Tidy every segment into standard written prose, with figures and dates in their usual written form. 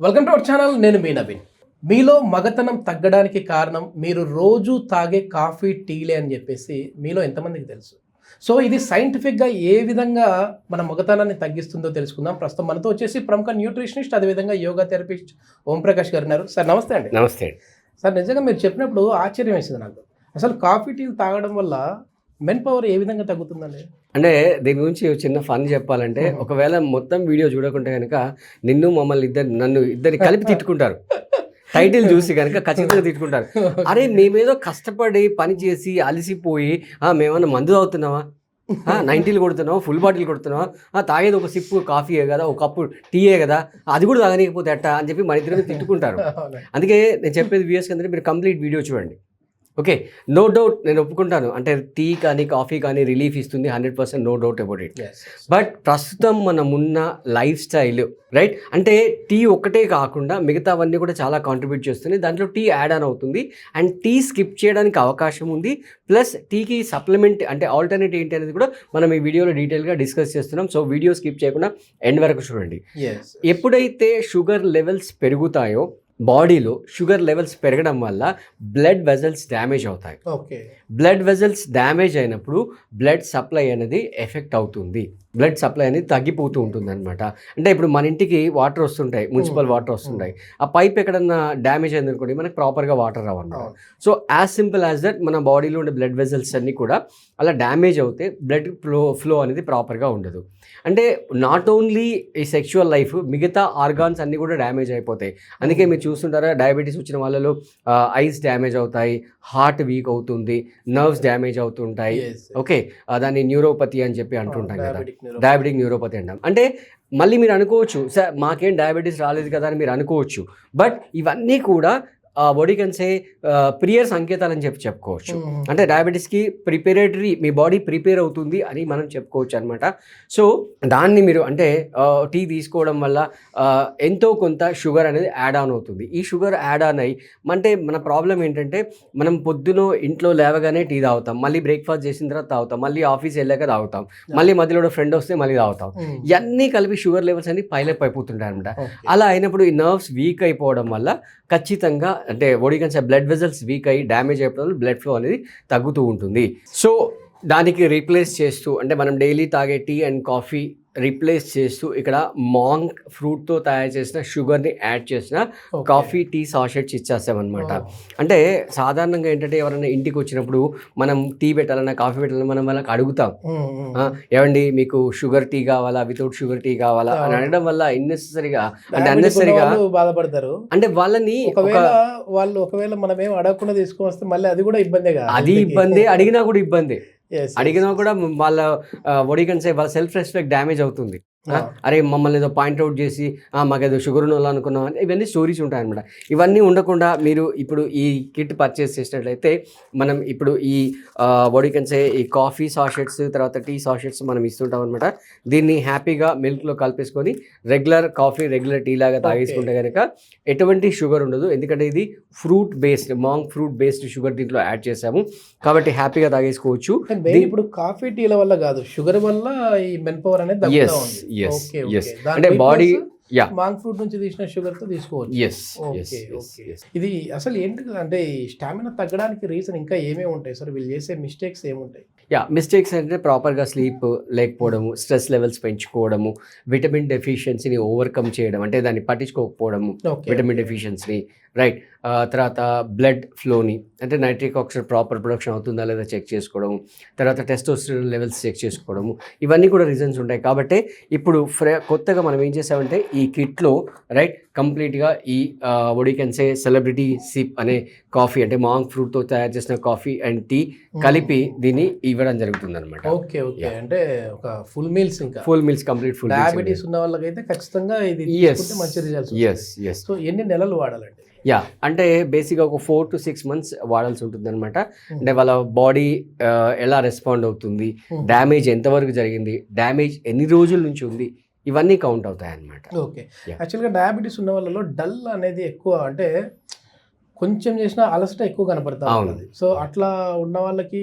Welcome to our channel. నేను మీ నవీన్. మీలో మగతనం తగ్గడానికి కారణం మీరు రోజు తాగే కాఫీ, టీలే అని చెప్పేసి మీలో ఎంతమందికి తెలుసు? సో ఇది సైంటిఫిక్గా ఏ విధంగా మన మగతనాన్ని తగ్గిస్తుందో తెలుసుకుందాం. ప్రస్తుతం మనతో వచ్చేసి ప్రముఖ న్యూట్రిషనిస్ట్, అదేవిధంగా యోగా థెరపిస్ట్ ఓం ప్రకాష్ గారు ఉన్నారు. సార్ నమస్తే అండి. నమస్తే. సార్ నిజంగా మీరు చెప్పినప్పుడు ఆశ్చర్యం వేసింది నాకు. అసలు కాఫీ, టీలు తాగడం వల్ల మెన్ పవర్ ఏ విధంగా తగ్గుతుందండి? అంటే దీని గురించి చిన్న ఫన్ చెప్పాలంటే, ఒకవేళ మొత్తం వీడియో చూడకుంటే కనుక మమ్మల్ని నన్ను ఇద్దరిని కలిపి తిట్టుకుంటారు. టైటిల్ చూసి కనుక ఖచ్చితంగా తిట్టుకుంటారు. అరే మేమేదో కష్టపడి పని చేసి అలసిపోయి మేమన్నా మందు తాగుతున్నావా, 90లు కొడుతున్నావా, ఫుల్ బాటిల్ కొడుతున్నావా, తాగేది ఒక సిప్పు కాఫీయే కదా, ఒక కప్పు టీయే కదా, అది కూడా తాగనీయకపోతే అట్ట అని చెప్పి మన ఇద్దరు తిట్టుకుంటారు. అందుకే నేను చెప్పేది వ్యూయర్స్కి అంటే మీరు కంప్లీట్ వీడియో చూడండి. ఓకే, నో డౌట్ నేను ఒప్పుకుంటాను. అంటే టీ కానీ కాఫీ కానీ రిలీఫ్ ఇస్తుంది, 100%, no doubt about it. But ప్రస్తుతం మనం ఉన్న లైఫ్ స్టైల్ రైట్, అంటే టీ ఒక్కటే కాకుండా మిగతావన్నీ కూడా చాలా కాంట్రిబ్యూట్ చేస్తుంది. దాంట్లో టీ యాడ్ ఆన్ అవుతుంది అండ్ టీ స్కిప్ చేయడానికి అవకాశం ఉంది. ప్లస్ టీకి సప్లిమెంట్ అంటే ఆల్టర్నేట్ ఏంటి అనేది కూడా మనం ఈ వీడియోలో డీటెయిల్గా డిస్కస్ చేస్తున్నాం. సో వీడియో స్కిప్ చేయకుండా ఎండ్ వరకు చూడండి. ఎప్పుడైతే షుగర్ లెవెల్స్ పెరుగుతాయో, బాడీలో షుగర్ లెవెల్స్ పెరగడం వల్ల బ్లడ్ వెజల్స్ డ్యామేజ్ అవుతాయి. బ్లడ్ వెజల్స్ డ్యామేజ్ అయినప్పుడు బ్లడ్ సప్లై అనేది ఎఫెక్ట్ అవుతుంది, బ్లడ్ సప్లై అనేది తగ్గిపోతూ ఉంటుంది అనమాట. అంటే ఇప్పుడు మన ఇంటికి వాటర్ వస్తుంటాయి, మున్సిపల్ వాటర్ వస్తుంటాయి, ఆ పైప్ ఎక్కడన్నా డ్యామేజ్ అయింది అనుకోండి, మనకి ప్రాపర్గా వాటర్ రావన్నమాట. So as simple as that మన బాడీలో ఉండే బ్లడ్ వెజల్స్ అన్నీ కూడా అలా డ్యామేజ్ అవుతే బ్లడ్ ఫ్లో అనేది ప్రాపర్గా ఉండదు. అంటే నాట్ ఓన్లీ ఈ సెక్షువల్ లైఫ్, మిగతా ఆర్గాన్స్ అన్నీ కూడా డ్యామేజ్ అయిపోతాయి. అందుకే మీరు చూస్తుంటారా, డయాబెటీస్ వచ్చిన వాళ్ళలో ఐస్ డ్యామేజ్ అవుతాయి, హార్ట్ వీక్ అవుతుంది, నర్వ్స్ డ్యామేజ్ అవుతుంటాయి. ఓకే, దాన్ని న్యూరోపతి అని చెప్పి అంటుంటాం కదా, డయాబెటిక్ న్యూరోపతి అంటాం. అంటే మళ్ళీ మీరు అనుకోవచ్చు, సార్ మాకేం డయాబెటీస్ రాలేదు కదా అని మీరు అనుకోవచ్చు. బట్ ఇవన్నీ కూడా బాడీ కెన్ సే ప్రియర్ సంకేతాలు అని చెప్పి చెప్పుకోవచ్చు. అంటే డయాబెటీస్కి ప్రిపరేటరీ, మీ బాడీ ప్రిపేర్ అవుతుంది అని మనం చెప్పుకోవచ్చు అనమాట. సో దాన్ని మీరు అంటే టీ తీసుకోవడం వల్ల ఎంతో కొంత షుగర్ అనేది యాడ్ ఆన్ అవుతుంది. ఈ షుగర్ యాడ్ ఆన్ అయ్యి అంటే మన ప్రాబ్లం ఏంటంటే, మనం పొద్దున ఇంట్లో లేవగానే టీ తాగుతాం, మళ్ళీ బ్రేక్ఫాస్ట్ చేసిన తర్వాత తాగుతాం, మళ్ళీ ఆఫీస్ వెళ్ళాక తాగుతాం, మళ్ళీ మధ్యలో ఫ్రెండ్ వస్తే మళ్ళీ తాగుతాం. ఇవన్నీ కలిపి షుగర్ లెవెల్స్ అన్ని పైలప్ అయిపోతుంటాయి అనమాట. అలా అయినప్పుడు ఈ నర్వ్స్ వీక్ అయిపోవడం వల్ల ఖచ్చితంగా అంటే body can say blood vessels week అయ్యి డ్యామేజ్ అయిపోవడం, బ్లడ్ ఫ్లో అనేది తగ్గుతూ ఉంటుంది. సో దానికి రీప్లేస్ చేస్తూ, అంటే మనం డైలీ తాగే టీ అండ్ కాఫీ రీప్లేస్ చేస్తూ ఇక్కడ మాంక్ ఫ్రూట్తో తయారు చేసిన షుగర్ని యాడ్ చేసిన కాఫీ, టీ సాషెట్స్ ఇచ్చేస్తామన్నమాట. అంటే సాధారణంగా ఏంటంటే ఎవరైనా ఇంటికి వచ్చినప్పుడు మనం టీ పెట్టాలన్నా కాఫీ పెట్టాలన్నా మనం వాళ్ళకి అడుగుతాం, ఏమండి మీకు షుగర్ టీ కావాలా, వితౌట్ షుగర్ టీ కావాలా అని అడగడం వల్ల అన్నెసెసరీగా బాధపడతారు. అంటే వాళ్ళని ఒకవేళ మనం ఏం అడగకుండా తీసుకొని వస్తే మళ్ళీ అది కూడా ఇబ్బందే, అది ఇబ్బంది, అడిగినా కూడా ఇబ్బంది. అడిగినా కూడా వాళ్ళ బాడీ కెన్ సే వాళ్ళ సెల్ఫ్ రెస్పెక్ట్ డ్యామేజ్ అవుతుంది. అరే మమ్మల్ని ఏదో పాయింట్అవుట్ చేసి మాకేదో షుగర్ ఉన్న వాళ్ళు అనుకున్నాం అని ఇవన్నీ స్టోరీస్ ఉంటాయన్నమాట. ఇవన్నీ ఉండకుండా మీరు ఇప్పుడు ఈ కిట్ పర్చేస్ చేసినట్లయితే మనం ఇప్పుడు ఈ బాడీ కెన్ సే ఈ కాఫీ సాషెట్స్, తర్వాత టీ సాషెట్స్ మనం ఇస్తుంటాం అనమాట. దీన్ని హ్యాపీగా మిల్క్లో కలిపేసుకొని రెగ్యులర్ కాఫీ, రెగ్యులర్ టీ లాగా తాగేసుకుంటే కనుక ఎటువంటి షుగర్ ఉండదు. ఎందుకంటే ఇది fruit based, monk fruit based sugar దీంట్లో యాడ్ చేసాము కాబట్టి హ్యాపీగా తాగేసుకోవచ్చు. ఇప్పుడు కాఫీ టీల వల్ల కాదు, షుగర్ వల్ల ఈ మెన్ పవర్ అనేది అంటే బాడీ మాంక్ ఫ్రూట్ నుంచి తీసిన షుగర్ తో తీసుకోవచ్చు. ఇది అసలు ఏంటి అంటే స్టామినా తగ్గడానికి రీజన్ ఇంకా ఏమేమి ఉంటాయి సార్? వీళ్ళు చేసే మిస్టేక్స్ ఏముంటాయి? మిస్టేక్స్ అంటే ప్రాపర్గా స్లీప్ లేకపోవడము, స్ట్రెస్ లెవెల్స్ పెంచుకోవడము, విటమిన్ డెఫిషియన్సీని ఓవర్కమ్ చేయడం, అంటే దాన్ని పట్టించుకోకపోవడము విటమిన్ డెఫిషియన్సీని, రైట్. తర్వాత బ్లడ్ ఫ్లోని, అంటే నైట్రిక్ ఆక్సైడ్ ప్రాపర్ ప్రొడక్షన్ అవుతుందా లేదా చెక్ చేసుకోవడము, తర్వాత టెస్టోస్టెరాన్ లెవెల్స్ చెక్ చేసుకోవడము, ఇవన్నీ కూడా రీజన్స్ ఉంటాయి. కాబట్టి ఇప్పుడు కొత్తగా మనం ఏం చేసామంటే ఈ కిట్లో రైట్ కంప్లీట్గా ఈ what you can say celebrity SIP అనే కాఫీ, అంటే మాంక్ ఫ్రూట్తో తయారు చేసిన కాఫీ అండ్ టీ కలిపి దీన్ని ఇవ్వడం జరుగుతుంది అనమాట. ఓకే, అంటే ఒక ఫుల్ మీల్స్, ఇంకా full meals, complete full. Diabetes ఉన్న వాళ్ళకైతే ఖచ్చితంగా ఇది మంచి రిజల్ట్స్. సో ఎన్ని నెలలు వాడాలండి? అంటే బేసిక్గా ఒక 4 to 6 months వాడాల్సి ఉంటుంది అనమాట. అంటే వాళ్ళ బాడీ ఎలా రెస్పాండ్ అవుతుంది, డ్యామేజ్ ఎంతవరకు జరిగింది, డ్యామేజ్ ఎన్ని రోజుల నుంచి ఉంది, ఇవన్నీ కౌంట్ అవుతాయి అన్నమాట. ఓకే, యాక్చువల్గా డయాబెటీస్ ఉన్న వాళ్ళలో డల్ అనేది ఎక్కువ, అంటే కొంచెం చేసినా అలసట ఎక్కువ కనపడతా అవును. ఉంటుంది. సో అట్లా ఉన్న వాళ్ళకి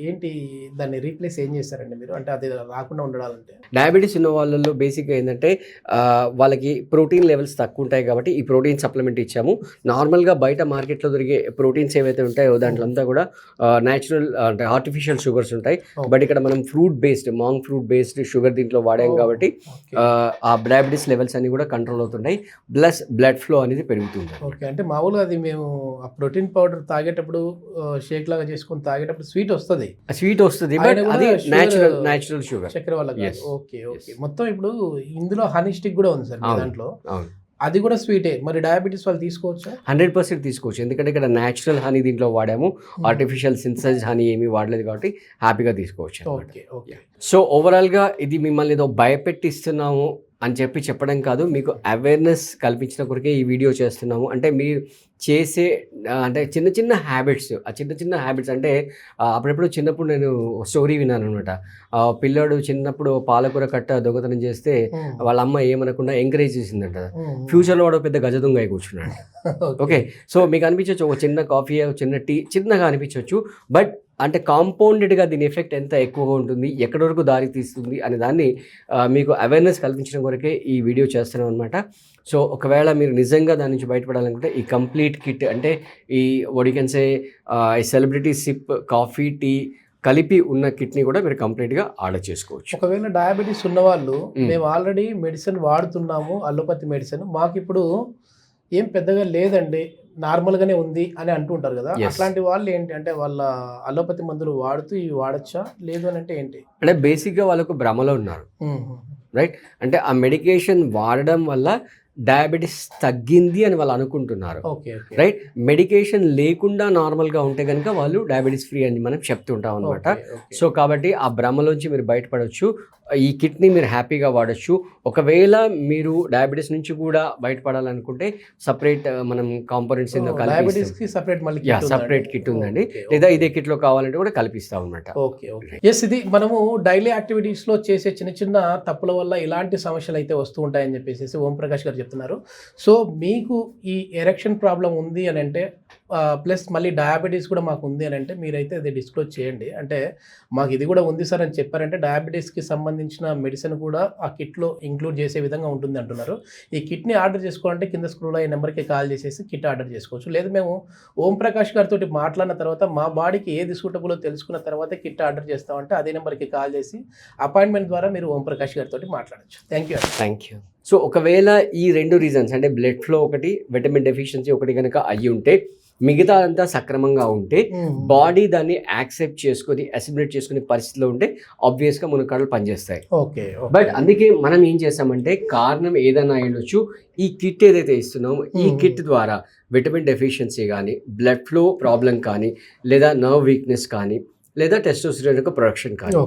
ఏంటి దాన్ని రీప్లేస్ ఏం చేస్తారండి మీరు? అంటే అది రాకుండా ఉండడాలంటే? డయాబెటీస్ ఉన్న వాళ్ళలో బేసిక్గా ఏంటంటే వాళ్ళకి ప్రోటీన్ లెవెల్స్ తక్కువ ఉంటాయి కాబట్టి ఈ ప్రోటీన్ సప్లిమెంట్ ఇచ్చాము. నార్మల్గా బయట మార్కెట్లో దొరికే ప్రోటీన్స్ ఏవైతే ఉంటాయో దాంట్లో అంతా కూడా న్యాచురల్ అంటే ఆర్టిఫిషియల్ షుగర్స్ ఉంటాయి. బట్ ఇక్కడ మనం ఫ్రూట్ బేస్డ్ షుగర్ దీంట్లో వాడాం కాబట్టి ఆ డయాబెటీస్ లెవెల్స్ అన్ని కూడా కంట్రోల్ అవుతుంటాయి. ప్లస్ బ్లడ్ ఫ్లో అనేది పెరుగుతుంది. ఓకే. అంటే మామూలుగా అది మేము ఆ ప్రోటీన్ పౌడర్ తాగేటప్పుడు షేక్ లాగా చేసుకొని తాగేటప్పుడు స్వీట్ వస్తుంది, బట్ అది న్యాచురల్ షుగర్, చక్కెర వల్ల. Yes. ఓకే. మొత్తం ఇప్పుడు ఇందులో హనీ స్టిక్ కూడా ఉంది సార్ మీ అవును. దాంట్లో, అవును, అది కూడా స్వీటే. మరి డయాబెటీస్ వాళ్ళు తీసుకోవచ్చా? 100% తీసుకోవచ్చు. ఎందుకంటే ఇక్కడ న్యాచురల్ హనీ దీంట్లో వాడాము, ఆర్టిఫిషియల్ సింథసైజ్ హనీ ఏమీ వాడలేదు కాబట్టి హ్యాపీగా తీసుకోవచ్చు. ఓకే. సో ఓవరాల్గా ఇది మిమ్మల్ని ఏదో భయపెట్టిస్తున్నాము అని చెప్పడం కాదు, మీకు అవేర్నెస్ కల్పించిన కొరకే ఈ వీడియో చేస్తున్నాము. అంటే మీరు చేసే అంటే చిన్న చిన్న హ్యాబిట్స్ అంటే అప్పుడెప్పుడు చిన్నప్పుడు నేను స్టోరీ విన్నాను అనమాట. పిల్లాడు చిన్నప్పుడు పాలకూర కట్ట దొంగతనం చేస్తే వాళ్ళ అమ్మ ఏమనకుండా ఎంకరేజ్ చేసిందంట. ఫ్యూచర్లో వాడు పెద్ద గజ దొంగ అయి కూర్చున్నాడు. ఓకే. సో మీకు అనిపించవచ్చు ఒక చిన్న కాఫీ, చిన్న టీ చిన్నగా అనిపించవచ్చు, బట్ అంటే కాంపౌండెడ్గా దీని ఎఫెక్ట్ ఎంత ఎక్కువగా ఉంటుంది, ఎక్కడి వరకు దారి తీస్తుంది అనే దాన్ని మీకు అవేర్నెస్ కల్పించడం కొరకే ఈ వీడియో చేస్తున్నాం అనమాట. సో ఒకవేళ మీరు నిజంగా దాని నుంచి బయటపడాలనుకుంటే ఈ కంప్లీట్ కిట్ అంటే ఈ వడికెన్సే ఈ సెలబ్రిటీ సిప్ కాఫీ టీ కలిపి ఉన్న కిట్ని కూడా మీరు కంప్లీట్గా ఆర్డర్ చేసుకోవచ్చు. ఒకవేళ డయాబెటీస్ ఉన్నవాళ్ళు మేము ఆల్రెడీ మెడిసిన్ వాడుతున్నాము, అలోపతి మెడిసిన్, మాకు ఇప్పుడు ఏం పెద్దగా లేదండి, నార్మల్గానే ఉంది అని అంటుంటారు కదా, అట్లాంటి వాళ్ళు ఏంటి అంటే వాళ్ళ అలోపతి మందులు వాడుతూ ఇవి వాడచ్చా లేదు అని అంటే ఏంటి? అంటే బేసిక్గా వాళ్ళకు భ్రమలో ఉన్నారు, రైట్? అంటే ఆ మెడికేషన్ వాడడం వల్ల డయాబెటీస్ తగ్గింది అని వాళ్ళు అనుకుంటున్నారు, రైట్? మెడికేషన్ లేకుండా నార్మల్గా ఉంటే కనుక వాళ్ళు డయాబెటీస్ ఫ్రీ అని మనం చెప్తుంటాం అనమాట. సో కాబట్టి ఆ భ్రమలోంచి మీరు బయటపడవచ్చు. ఈ కిట్ని మీరు హ్యాపీగా వాడచ్చు. ఒకవేళ మీరు డయాబెటీస్ నుంచి కూడా బయటపడాలనుకుంటే సపరేట్ మనం కాంపోనెంట్స్ సపరేట్ కిట్ ఉందండి, లేదా ఇదే కిట్లో కావాలంటే కూడా కల్పిస్తాం అనమాట. ఇది మనము డైలీ యాక్టివిటీస్లో చేసే చిన్న చిన్న తప్పుల వల్ల ఇలాంటి సమస్యలు అయితే వస్తూ ఉంటాయని చెప్పేసి ఓం ప్రకాష్ గారు చెప్తున్నారు. సో మీకు ఈ ఎరెక్షన్ ప్రాబ్లం ఉంది అని అంటే ప్లస్ మళ్ళీ డయాబెటీస్ కూడా మాకు ఉంది అని అంటే మీరైతే అది డిస్క్లోజ్ చేయండి. అంటే మాకు ఇది కూడా ఉంది సార్ అని చెప్పారంటే డయాబెటీస్కి సంబంధించిన మెడిసిన్ కూడా ఆ కిట్లో ఇంక్లూడ్ చేసే విధంగా ఉంటుంది అంటున్నారు. ఈ కిట్ని ఆర్డర్ చేసుకోవాలంటే కింద స్క్రోల్ అయ్యే నెంబర్కి కాల్ చేసేసి కిట్ ఆర్డర్ చేసుకోవచ్చు. లేదు మేము ఓం ప్రకాష్ గారితో మాట్లాడిన తర్వాత మా బాడీకి ఏది సూటబుల్లో తెలుసుకున్న తర్వాత కిట్ ఆర్డర్ చేస్తామంటే అదే నెంబర్కి కాల్ చేసి అపాయింట్మెంట్ ద్వారా మీరు ఓం ప్రకాష్ గారితో మాట్లాడచ్చు. Thank you. సో ఒకవేళ ఈ రెండు రీజన్స్ అంటే బ్లడ్ ఫ్లో ఒకటి, విటమిన్ డెఫిషియన్సీ ఒకటి కనుక అయ్యి ఉంటే, మిగతా అంతా సక్రమంగా ఉంటే, బాడీ దాన్ని యాక్సెప్ట్ చేసుకొని అసిమిలేట్ చేసుకునే పరిస్థితిలో ఉంటే ఆబ్వియస్గా మునక్కాడలు పనిచేస్తాయి. బట్ అందుకే మనం ఏం చేస్తామంటే కారణం ఏదైనా అయ్యొచ్చు, ఈ కిట్ ఏదైతే ఇస్తున్నామో ఈ కిట్ ద్వారా విటమిన్ డెఫిషియన్సీ కానీ, బ్లడ్ ఫ్లో ప్రాబ్లం కానీ, లేదా నర్వ్ వీక్నెస్ కానీ, లేదా టెస్టోస్టెరాన్ యొక్క ప్రొడక్షన్ కానీ,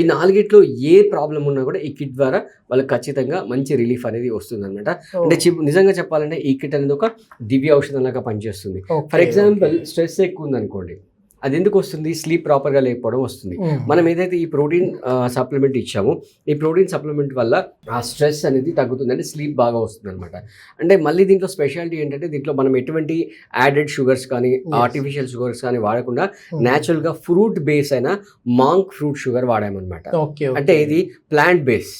ఈ నాలుగిట్లో ఏ ప్రాబ్లం ఉన్నా కూడా ఈ కిట్ ద్వారా వాళ్ళకి ఖచ్చితంగా మంచి రిలీఫ్ అనేది వస్తుంది అనమాట. అంటే నిజంగా చెప్పాలంటే ఈ కిట్ అనేది ఒక దివ్య ఔషధం లాగా పనిచేస్తుంది. ఫర్ ఎగ్జాంపుల్ స్ట్రెస్ ఎక్కువ ఉంది అనుకోండి, అది ఎందుకు వస్తుంది? స్లీప్ ప్రాపర్గా లేకపోవడం వస్తుంది. మనం ఏదైతే ఈ ప్రోటీన్ సప్లిమెంట్ ఇచ్చామో ఈ ప్రోటీన్ సప్లిమెంట్ వల్ల ఆ స్ట్రెస్ అనేది తగ్గుతుంది, అంటే స్లీప్ బాగా వస్తుంది అనమాట. అంటే మళ్ళీ దీంట్లో స్పెషాలిటీ ఏంటంటే దీంట్లో మనం ఎటువంటి యాడెడ్ షుగర్స్ కానీ ఆర్టిఫిషియల్ షుగర్స్ కానీ వాడకుండా న్యాచురల్గా ఫ్రూట్ బేస్ అయిన మాంక్ ఫ్రూట్ షుగర్ వాడామన్నమాట. అంటే ఇది ప్లాంట్ బేస్.